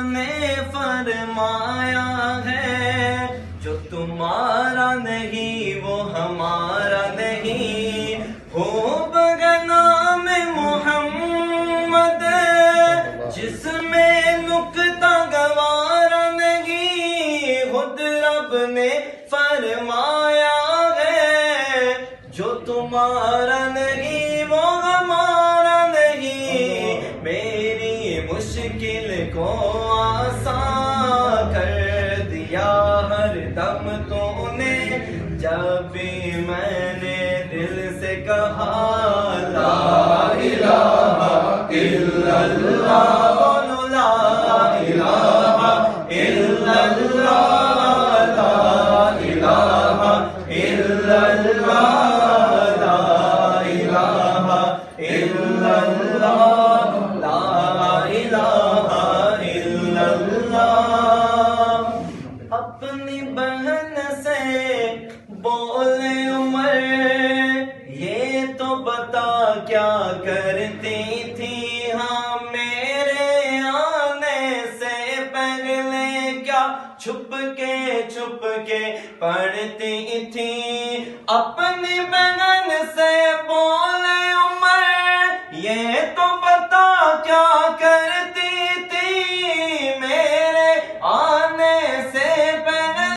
نے فرمایا ہے جو تمہارا نہیں وہ ہمارا نہیں، خوب نام محمد جس میں نکتہ گوارا نہیں، خود رب نے فرمایا ہے جو تمہارا نہیں وہ ہمارا نہیں، میری مشکل کو آسان کر دیا ہر دم تو نے، جب بھی میں نے دل سے کہا لا الہ الا اللہ، بولو لا الہ الا اللہ، لا الہ الا اللہ، لا الہ الا اللہ، لا الہ الا اللہ۔ اپنی بہن سے بولے عمر یہ تو بتا کیا کرتی تھی، ہاں میرے آنے سے پہلے کیا چھپ کے پڑھتی تھی، اپنی بہن سے